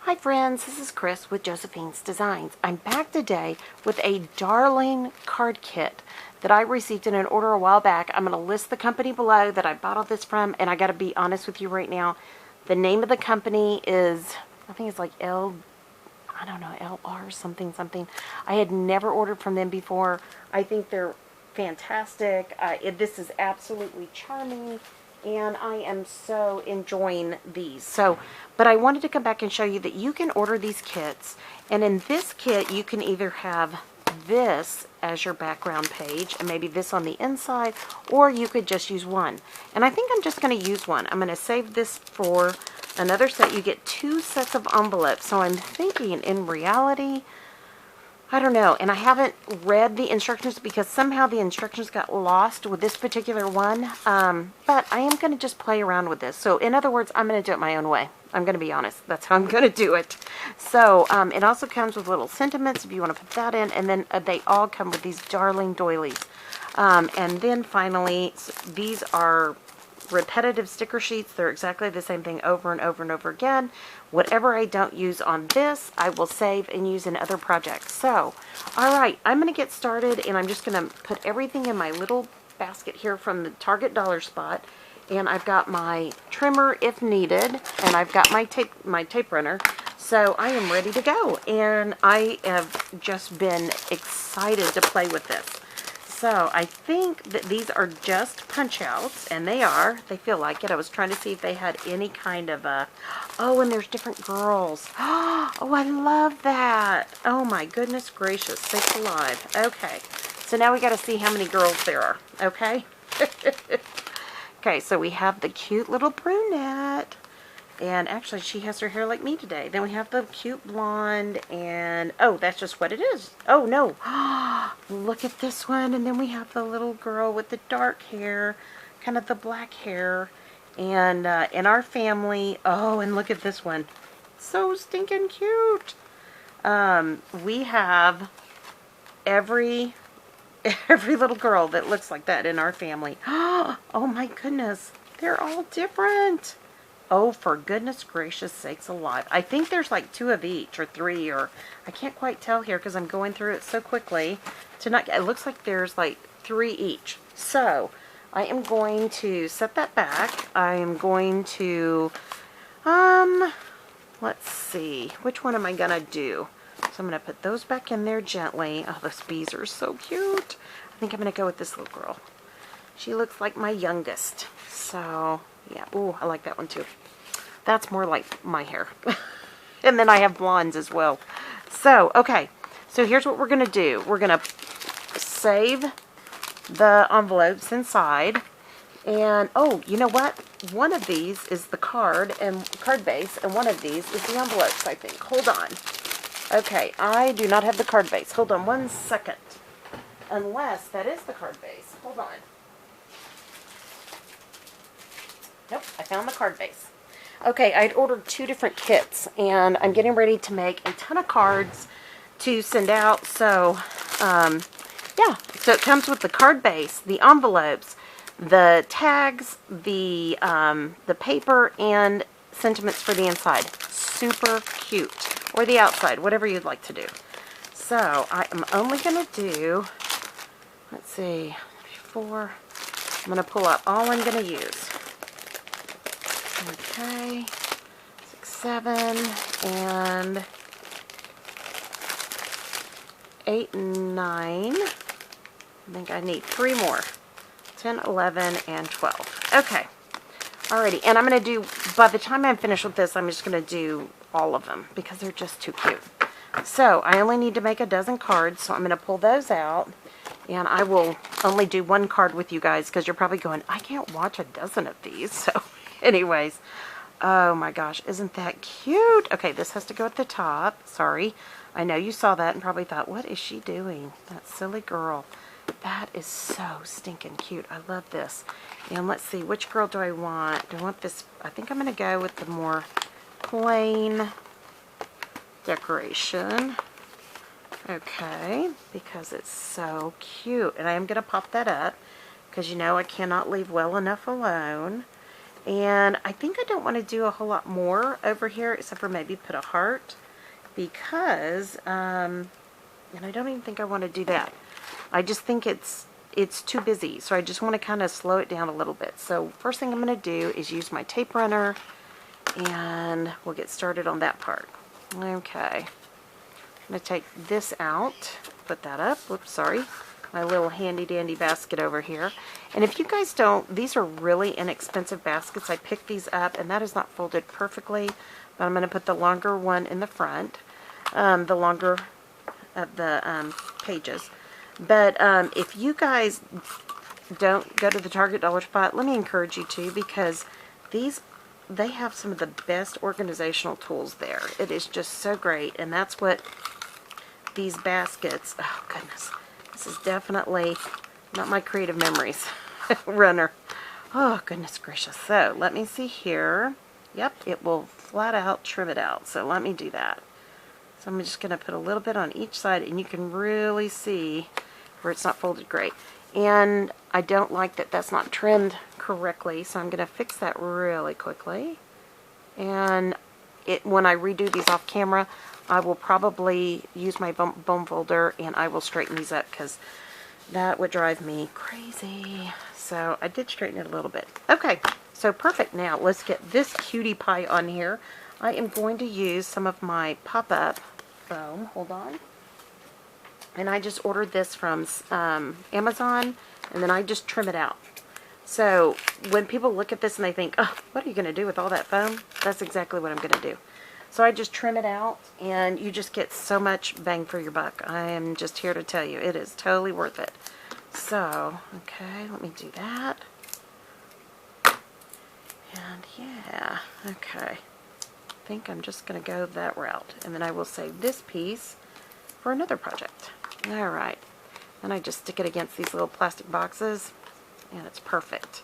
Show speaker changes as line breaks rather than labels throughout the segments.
Hi friends, this is Chris with Josephine's Designs. I'm back today with a darling card kit that I received in an order a while back. I'm going to list the company below that I bought all this from, and I got to be honest with you right now. The name of the company is, I think it's like LR something. I had never ordered from them before. I think they're fantastic. This is absolutely charming. And I am so enjoying these. But I wanted to come back and show you that you can order these kits. And in this kit, you can either have this as your background page and maybe this on the inside, or you could just use one. And I think I'm just going to use one. I'm going to save this for another set. You get 2 sets of envelopes. So I'm thinking in reality, I don't know, and I haven't read the instructions because somehow the instructions got lost with this particular one, but I am going to just play around with this. So in other words, I'm going to do it my own way. I'm going to be honest. That's how I'm going to do it. So it also comes with little sentiments if you want to put that in, and then they all come with these darling doilies. And then finally, these are repetitive sticker sheets. They're exactly the same thing over and over and over again. Whatever I don't use on this, I will save and use in other projects. So, alright, I'm going to get started, and I'm just going to put everything in my little basket here from the Target Dollar Spot. And I've got my trimmer if needed, and I've got my tape runner. So I am ready to go, and I have just been excited to play with this. So I think that these are just punch outs, and they are. They feel like it. I was trying to see if they had any kind of a... Oh, and there's different girls. Oh, I love that. Oh my goodness gracious. Sakes alive. Okay. So now we got to see how many girls there are. Okay? Okay, so we have the cute little brunette. And actually, she has her hair like me today. Then we have the cute blonde, and oh, that's just what it is. Oh, no. Look at this one. And then we have the little girl with the dark hair, kind of the black hair. And in our family, oh, and look at this one. So stinking cute. We have every little girl that looks like that in our family. Oh, my goodness. They're all different. Oh, for goodness gracious sakes alive. I think there's like 2 of each, or 3, or I can't quite tell here because I'm going through it so quickly. It looks like there's like 3 each. So, I am going to set that back. I am going to, let's see. Which one am I going to do? So I'm going to put those back in there gently. Oh, those bees are so cute. I think I'm going to go with this little girl. She looks like my youngest. So... yeah, ooh, I like that one too. That's more like my hair. And then I have blondes as well. So, okay. So here's what we're going to do. We're going to save the envelopes inside. And, oh, you know what? One of these is the card base, and one of these is the envelopes, I think. Hold on. Okay, I do not have the card base. Hold on one second. Unless that is the card base. Hold on. Nope, I found the card base. Okay, I'd ordered 2 different kits, and I'm getting ready to make a ton of cards to send out. So, yeah. So it comes with the card base, the envelopes, the tags, the paper, and sentiments for the inside. Super cute. Or the outside, whatever you'd like to do. So, I am only going to do, let's see, 4. I'm going to pull out all I'm going to use. Okay, 6, 7, and 8, 9. I think I need 3 more. 10, 11, and 12. Okay. Alrighty, and I'm going to do, by the time I'm finished with this, I'm just going to do all of them because they're just too cute. So, I only need to make a dozen cards, so I'm going to pull those out. And I will only do 1 card with you guys because you're probably going, I can't watch a dozen of these. So, anyways, oh my gosh, isn't that cute? Okay, this has to go at the top. Sorry. I know you saw that and probably thought, what is she doing? That silly girl. That is so stinking cute. I love this. And let's see, which girl do I want? Do I want this? I think I'm going to go with the more plain decoration. Okay, because it's so cute. And I am going to pop that up because you know I cannot leave well enough alone. And I think I don't want to do a whole lot more over here, except for maybe put a heart, because, and I don't even think I want to do that. I just think it's too busy, so I just want to kind of slow it down a little bit. So first thing I'm going to do is use my tape runner, and we'll get started on that part. Okay, I'm going to take this out, put that up. Whoops, sorry. My little handy dandy basket over here. And if you guys don't, these are really inexpensive baskets. I picked these up, and that is not folded perfectly, but I'm going to put the longer one in the front, the longer of the pages. But if you guys don't go to the Target dollar spot, let me encourage you to, because they have some of the best organizational tools there. It is just so great, and that's what these baskets, oh goodness, this is definitely not my creative memories runner. Oh, goodness gracious. So, let me see here. Yep, it will flat out trim it out. So, let me do that. So, I'm just going to put a little bit on each side, and you can really see where it's not folded great. And I don't like that that's not trimmed correctly, so I'm going to fix that really quickly. And when I redo these off camera, I will probably use my bone folder and I will straighten these up, because that would drive me crazy. So I did straighten it a little bit. Okay, so perfect. Now let's get this cutie pie on here. I am going to use some of my pop-up foam. Hold on. And I just ordered this from Amazon, and then I just trim it out. So when people look at this and they think, oh, what are you going to do with all that foam? That's exactly what I'm going to do. So I just trim it out, and you just get so much bang for your buck. I am just here to tell you, it is totally worth it. So, okay, let me do that. And yeah, okay. I think I'm just going to go that route. And then I will save this piece for another project. Alright. And I just stick it against these little plastic boxes, and it's perfect.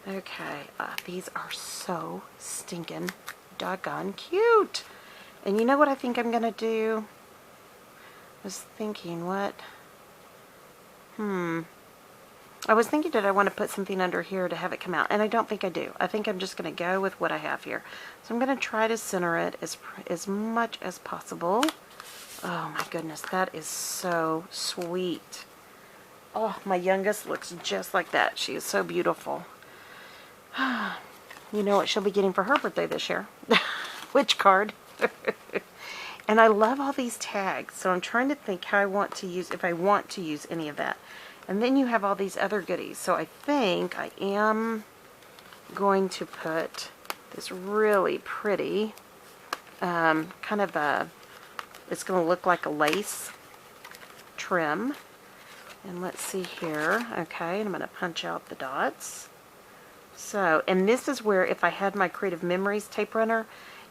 Okay, these are so stinking doggone cute. And you know what I think I'm gonna do? I was thinking, what? I was thinking, did I want to put something under here to have it come out? And I don't think I do. I think I'm just gonna go with what I have here. So I'm gonna try to center it as much as possible. Oh my goodness, that is so sweet. Oh, my youngest looks just like that. She is so beautiful. You know what she'll be getting for her birthday this year? Which card? And I love all these tags, so I'm trying to think how I want to use, if I want to use any of that. And then you have all these other goodies. So I think I am going to put this really pretty, kind of a, it's going to look like a lace trim. And let's see here. Okay, and I'm going to punch out the dots. So, and this is where, if I had my Creative Memories tape runner,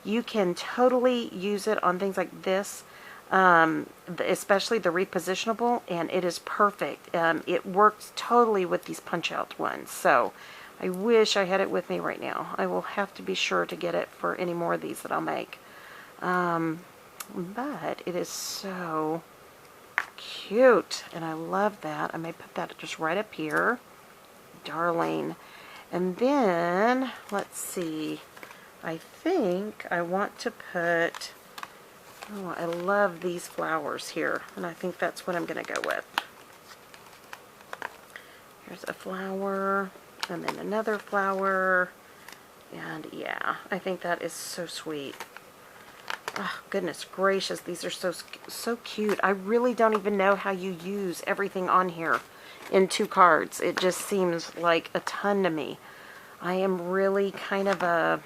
you can totally use it on things like this, especially the repositionable, and it is perfect. It works totally with these punch-out ones. So, I wish I had it with me right now. I will have to be sure to get it for any more of these that I'll make. But it is so cute, and I love that. I may put that just right up here. Darling. And then, let's see, I think I want to put, oh, I love these flowers here, and I think that's what I'm going to go with. Here's a flower, and then another flower, and yeah, I think that is so sweet. Oh, goodness gracious, these are so cute. I really don't even know how you use everything on here in 2 cards. It just seems like a ton to me. I am really kind of a,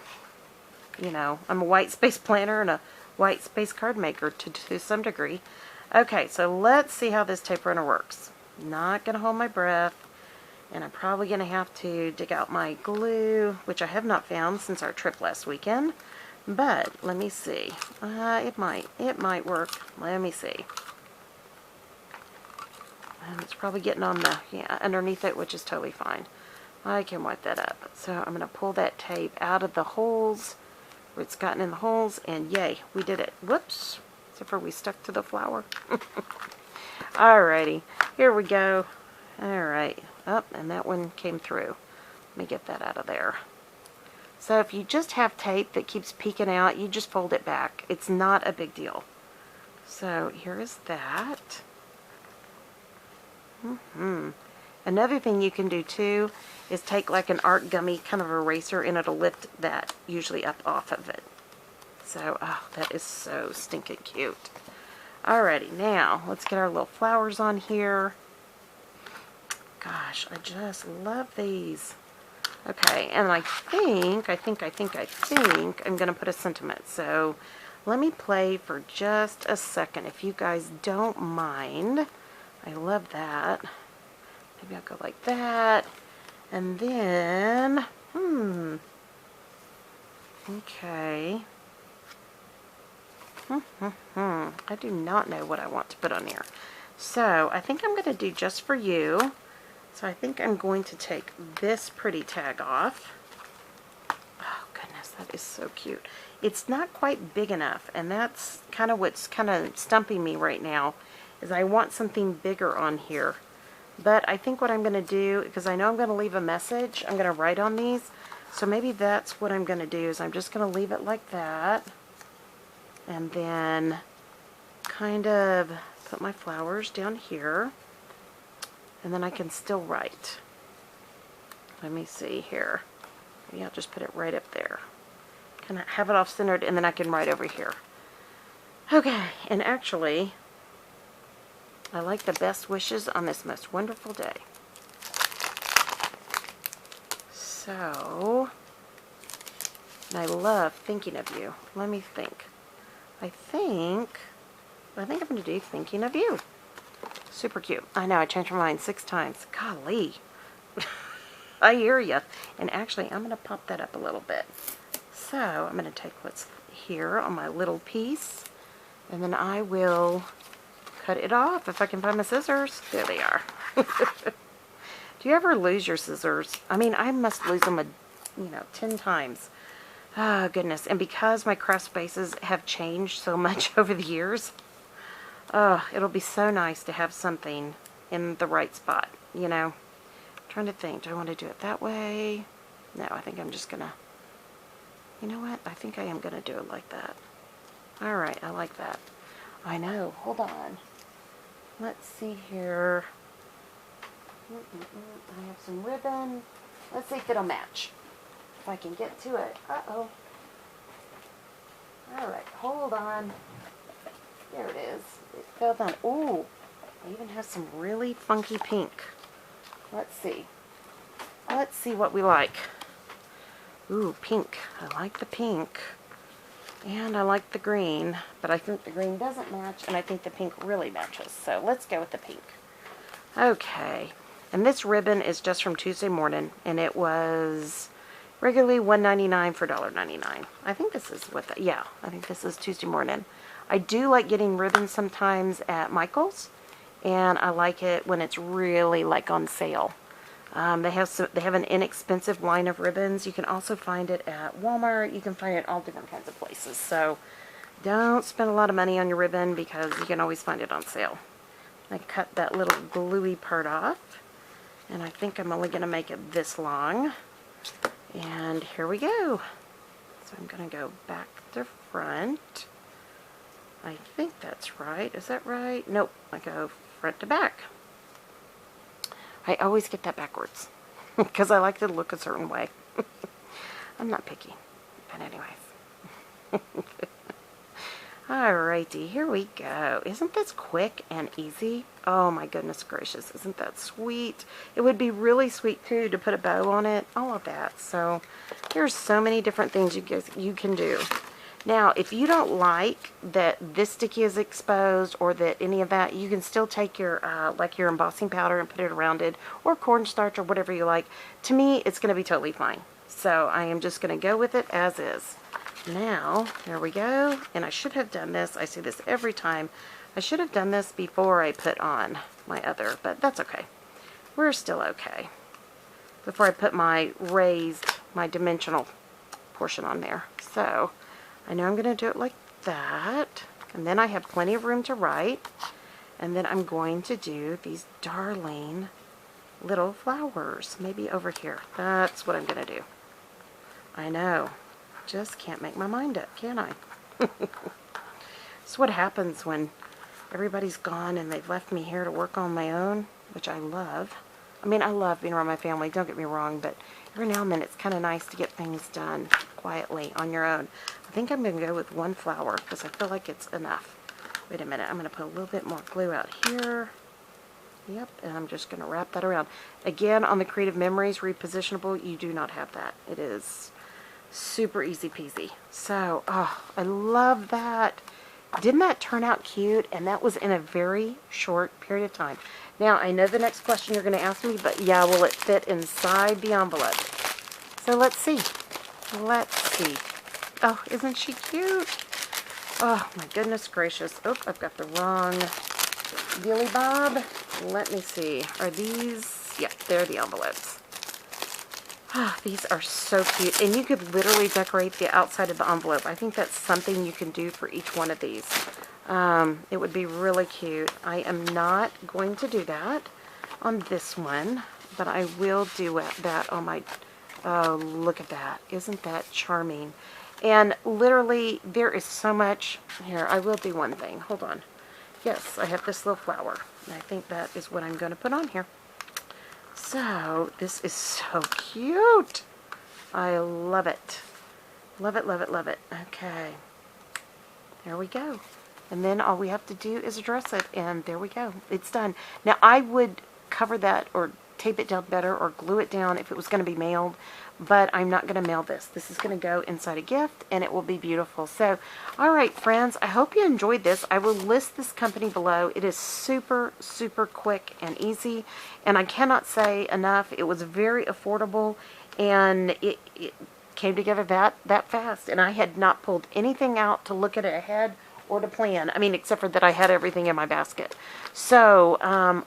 you know, I'm a white space planner and a white space card maker to some degree. Okay, so let's see how this tape runner works. Not going to hold my breath, and I'm probably going to have to dig out my glue, which I have not found since our trip last weekend. But let me see. It might work. Let me see. And it's probably getting on the, yeah, underneath it, which is totally fine. I can wipe that up. So I'm going to pull that tape out of the holes where it's gotten in the holes, and yay, we did it. Whoops. Except for we stuck to the flower. Alrighty, here we go. Alright, and that one came through. Let me get that out of there. So if you just have tape that keeps peeking out, you just fold it back. It's not a big deal. So here is that. Another thing you can do too is take like an art gummy kind of eraser and it'll lift that usually up off of it. So, oh, that is so stinking cute. Alrighty, now let's get our little flowers on here. Gosh, I just love these. Okay, and I think I'm going to put a sentiment. So let me play for just a second, if you guys don't mind. I love that. Maybe I'll go like that. And then, okay. I do not know what I want to put on here. So I think I'm going to do just for you. So I think I'm going to take this pretty tag off. Oh goodness, that is so cute. It's not quite big enough, and that's kind of what's kind of stumping me right now, is I want something bigger on here. But I think what I'm going to do, because I know I'm going to leave a message, I'm going to write on these. So maybe that's what I'm going to do, is I'm just going to leave it like that. And then kind of put my flowers down here. And then I can still write. Let me see here. Maybe I'll just put it right up there. Kind of have it off centered, and then I can write over here. Okay, and actually, I like the best wishes on this most wonderful day. So, and I love thinking of you. Let me think. I think I'm going to do thinking of you. Super cute. I know, I changed my mind 6 times. Golly. I hear ya. And actually, I'm going to pop that up a little bit. So, I'm going to take what's here on my little piece, and then I will cut it off if I can find my scissors. There they are. Do you ever lose your scissors? I mean, I must lose them 10 times. Oh, goodness. And because my craft spaces have changed so much over the years, it'll be so nice to have something in the right spot, you know. I'm trying to think, do I want to do it that way? No, I think I'm just going to, you know what? I think I am going to do it like that. Alright, I like that. I know, hold on. Let's see here. I have some ribbon. Let's see if it'll match. If I can get to it. Uh-oh. Alright, hold on. There it is. It fell down. Ooh, I even have some really funky pink. Let's see. Let's see what we like. Ooh, pink. I like the pink. And I like the green. But I think the green doesn't match, and I think the pink really matches. So let's go with the pink. Okay. And this ribbon is just from Tuesday morning, and it was regularly $1.99 for $1.99. I think this is what the, yeah, I think this is Tuesday morning. I do like getting ribbons sometimes at Michael's, and I like it when it's really like on sale. They have an inexpensive line of ribbons. You can also find it at Walmart. You can find it at all different kinds of places. So don't spend a lot of money on your ribbon, because you can always find it on sale. I cut that little gluey part off, and I think I'm only going to make it this long. And here we go. So I'm going to go back to front. I think that's right. Is that right? Nope. I go front to back. I always get that backwards because I like to look a certain way. I'm not picky. But anyways. Alrighty, here we go. Isn't this quick and easy? Oh my goodness gracious, isn't that sweet? It would be really sweet too to put a bow on it, all of that. So there's so many different things you can do. Now, if you don't like that this sticky is exposed or that any of that, you can still take your like your embossing powder and put it around it, or cornstarch or whatever you like. To me, it's going to be totally fine. So I am just going to go with it as is. Now, there we go. And I should have done this. I say this every time. I should have done this before I put on my other, but that's okay. We're still okay. Before I put my dimensional portion on there. So I know I'm going to do it like that. And then I have plenty of room to write. And then I'm going to do these darling little flowers. Maybe over here. That's what I'm going to do. I know. Just can't make my mind up, can I? It's what happens when everybody's gone and they've left me here to work on my own, which I love. I mean, I love being around my family, don't get me wrong, but every now and then it's kind of nice to get things done quietly on your own. I think I'm going to go with 1 flower because I feel like it's enough. Wait a minute, I'm going to put a little bit more glue out here. Yep, and I'm just going to wrap that around. Again, on the Creative Memories repositionable, you do not have that. It is super easy peasy. So, oh, I love that. Didn't that turn out cute? And that was in a very short period of time. Now, I know the next question you're going to ask me, but yeah, will it fit inside the envelope? So let's see. Let's see. Oh, isn't she cute? Oh, my goodness gracious. Oh, I've got the wrong Billy Bob. Let me see. Are these? Yeah, they're the envelopes. Ah, these are so cute. And you could literally decorate the outside of the envelope. I think that's something you can do for each one of these. It would be really cute. I am not going to do that on this one, but I will do that on my... Oh, look at that. Isn't that charming? And literally, there is so much... Here, I will do one thing. Hold on. Yes, I have this little flower. And I think that is what I'm going to put on here. So, this is so cute. I love it. Love it, love it, love it. Okay. There we go. And then all we have to do is address it, and there we go. It's done. Now, I would cover that or tape it down better or glue it down if it was going to be mailed, but I'm not going to mail this. This is going to go inside a gift, and it will be beautiful. So, all right, friends, I hope you enjoyed this. I will list this company below. It is super, super quick and easy, and I cannot say enough. It was very affordable, and it came together that fast, and I had not pulled anything out to look at it ahead or to plan. I mean, except for that I had everything in my basket. So,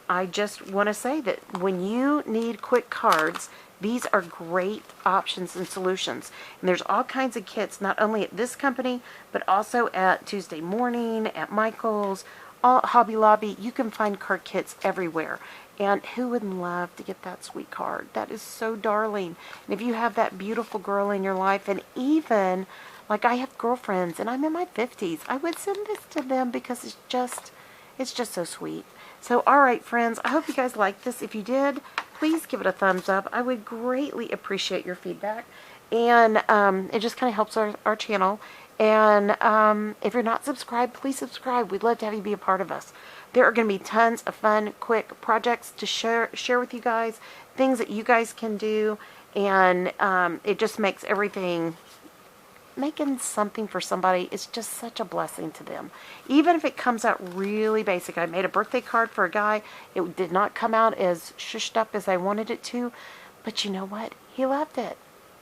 I just want to say that when you need quick cards, these are great options and solutions. And there's all kinds of kits, not only at this company, but also at Tuesday Morning, at Michael's, Hobby Lobby. You can find card kits everywhere. And who wouldn't love to get that sweet card? That is so darling. And if you have that beautiful girl in your life, and even, like I have girlfriends, and I'm in my 50s, I would send this to them because it's just so sweet. So, all right, friends, I hope you guys liked this. If you did, please give it a thumbs up. I would greatly appreciate your feedback. And it just kind of helps our channel. And if you're not subscribed, please subscribe. We'd love to have you be a part of us. There are going to be tons of fun, quick projects to share with you guys, things that you guys can do, and it just makes everything, making something for somebody is just such a blessing to them. Even if it comes out really basic. I made a birthday card for a guy. It did not come out as shushed up as I wanted it to, but you know what? He loved it.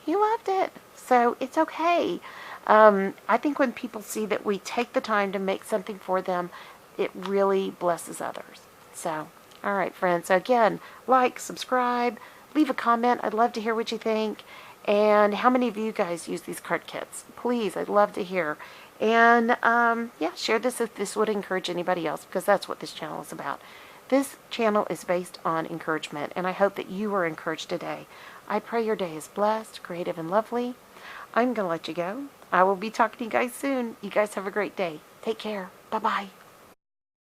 He loved it. So it's okay. I think when people see that we take the time to make something for them, it really blesses others. So, all right, friends. So again, like, subscribe, leave a comment. I'd love to hear what you think. And how many of you guys use these card kits? Please, I'd love to hear. And, yeah, share this if this would encourage anybody else, because that's what this channel is about. This channel is based on encouragement, and I hope that you were encouraged today. I pray your day is blessed, creative, and lovely. I'm going to let you go. I will be talking to you guys soon. You guys have a great day. Take care. Bye-bye.